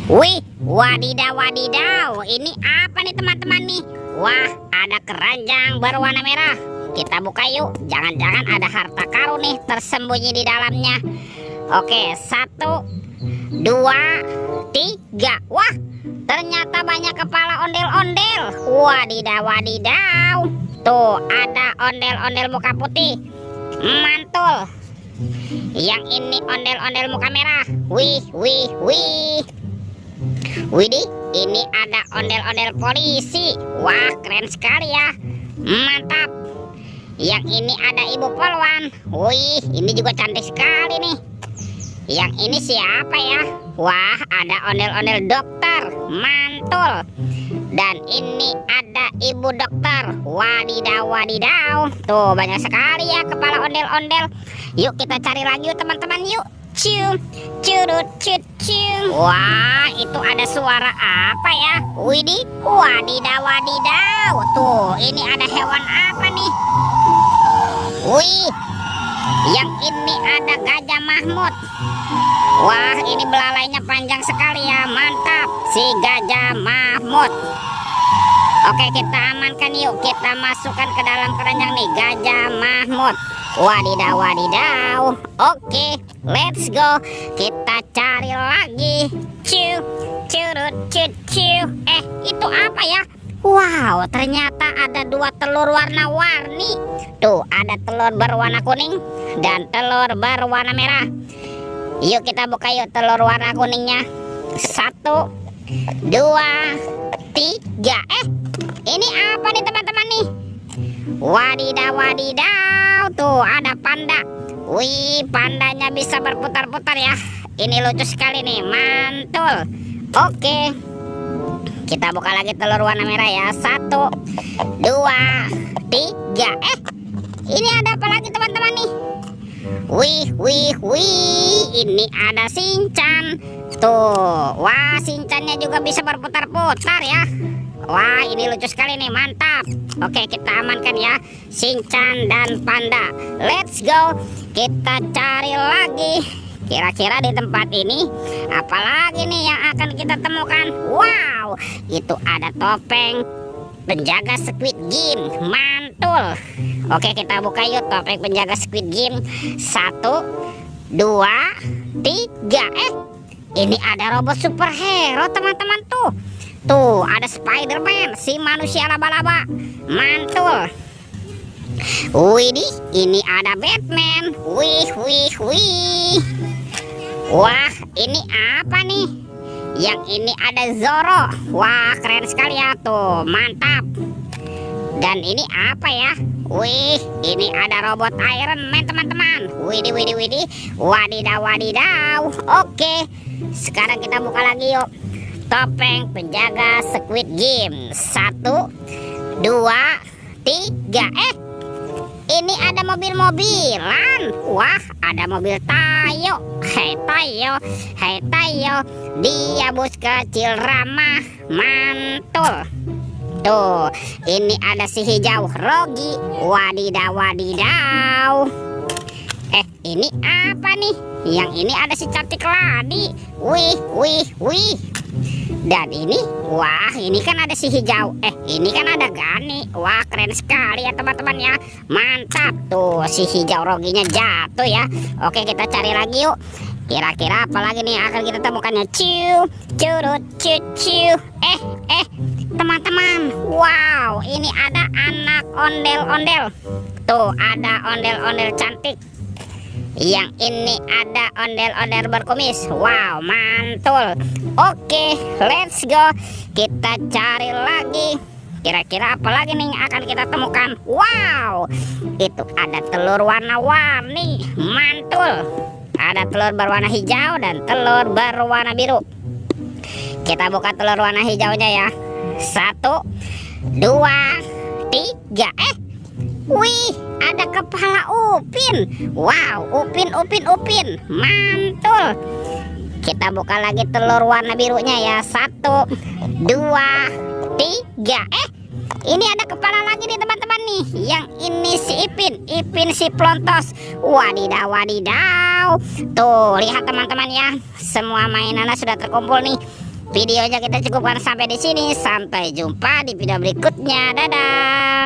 Wih, wadidaw wadidaw. Ini apa nih teman-teman nih? Wah, ada keranjang berwarna merah. Kita buka yuk. Jangan-jangan ada harta karun nih tersembunyi di dalamnya. Oke, 1, 2, 3. Wah, ternyata banyak kepala ondel-ondel. Wadidaw wadidaw. Tuh, ada ondel-ondel muka putih. Mantul. Yang ini ondel-ondel muka merah. Wih, wih, wih. Widih, ini ada ondel-ondel polisi. Wah, keren sekali ya. Mantap. Yang ini ada ibu polwan. Wih, ini juga cantik sekali nih. Yang ini siapa ya? Wah, ada ondel-ondel dokter. Mantul. Dan ini ada ibu dokter. Wadidaw wadidaw. Tuh, banyak sekali ya kepala ondel-ondel. Yuk kita cari lagi yuk teman-teman yuk. Cium, curut, cium. Wah, itu ada suara apa ya? Widih, wadidaw wadidaw. Tuh, ini ada hewan apa nih? Wih, yang ini ada Gajah Mahmud. Wah, ini belalainya panjang sekali ya. Mantap, si Gajah Mahmud. Oke, kita amankan yuk. Kita masukkan ke dalam keranjang nih Gajah Mahmud. Wadidaw wadidaw. Oke, let's go. Kita cari lagi. Ciu, curut, ciu. Itu apa ya? Wow, ternyata ada 2 telur warna-warni. Tuh, ada telur berwarna kuning dan telur berwarna merah. Yuk kita buka yuk telur warna kuningnya. 1, 2, 3. Ini apa nih teman-teman nih? Wadidaw wadidaw. Tuh, ada panda. Wih, pandanya bisa berputar-putar ya. Ini lucu sekali nih. Mantul. Oke, kita buka lagi telur warna merah ya. 1, 2, 3. Ini ada apa lagi teman-teman nih? Wih, wih, wih. Ini ada Shinchan. Tuh, wah, Shinchannya juga bisa berputar-putar ya. Wah, ini lucu sekali nih, mantap. Oke, kita amankan ya Shinchan dan panda. Let's go. Kita cari lagi. Kira-kira di tempat ini apalagi nih yang akan kita temukan? Wow, itu ada topeng penjaga Squid Game. Mantul. Oke, kita buka yuk topeng penjaga Squid Game. 1, 2, 3. Ini ada robot superhero teman-teman tuh. Tuh, ada Spider-Man, si manusia laba-laba. Mantul. Widih, ini ada Batman. Wih, wih, wih. Wah, ini apa nih? Yang ini ada Zoro. Wah, keren sekali ya tuh. Mantap. Dan ini apa ya? Wih, ini ada robot Iron Man teman-teman. Widih, widih, widih. Wadidaw, wadidaw. Oke, sekarang kita buka lagi yuk topeng penjaga Squid Game. 1, 2, 3. Ini ada mobil-mobilan. Wah, ada mobil Tayo. Hai Tayo, hai Tayo. Dia bus kecil ramah. Mantul. Tuh, ini ada si hijau Rogi. Wadidaw wadidaw. Ini apa nih? Yang ini ada si cantik Ladi. Wih, wih, wih. Dan ini, wah, ini kan ada si hijau. Ini kan ada Gani. Wah, keren sekali ya teman-teman ya. Mantap. Tuh, si hijau Roginya jatuh ya. Oke, kita cari lagi yuk. Kira-kira apa lagi nih akan kita temukannya? Ciu, curut, ciu. Teman-teman, wow, ini ada anak ondel-ondel. Tuh, ada ondel-ondel cantik. Yang ini ada ondel-ondel berkumis. Wow, mantul. Oke, let's go. Kita cari lagi. Kira-kira apa lagi nih yang akan kita temukan? Wow, itu ada telur warna-warni. Mantul. Ada telur berwarna hijau dan telur berwarna biru. Kita buka telur warna hijaunya ya. 1, 2, 3. Wih, ada kepala Upin. Wow, Upin. Mantul. Kita buka lagi telur warna birunya ya. 1, 2, 3. Ini ada kepala lagi nih teman-teman nih. Yang ini si Ipin si Plontos. Wadidaw wadidaw. Tuh, lihat teman-teman ya. Semua mainannya sudah terkumpul nih. videonya kita cukupkan sampai di sini. Sampai jumpa di video berikutnya. Dadah.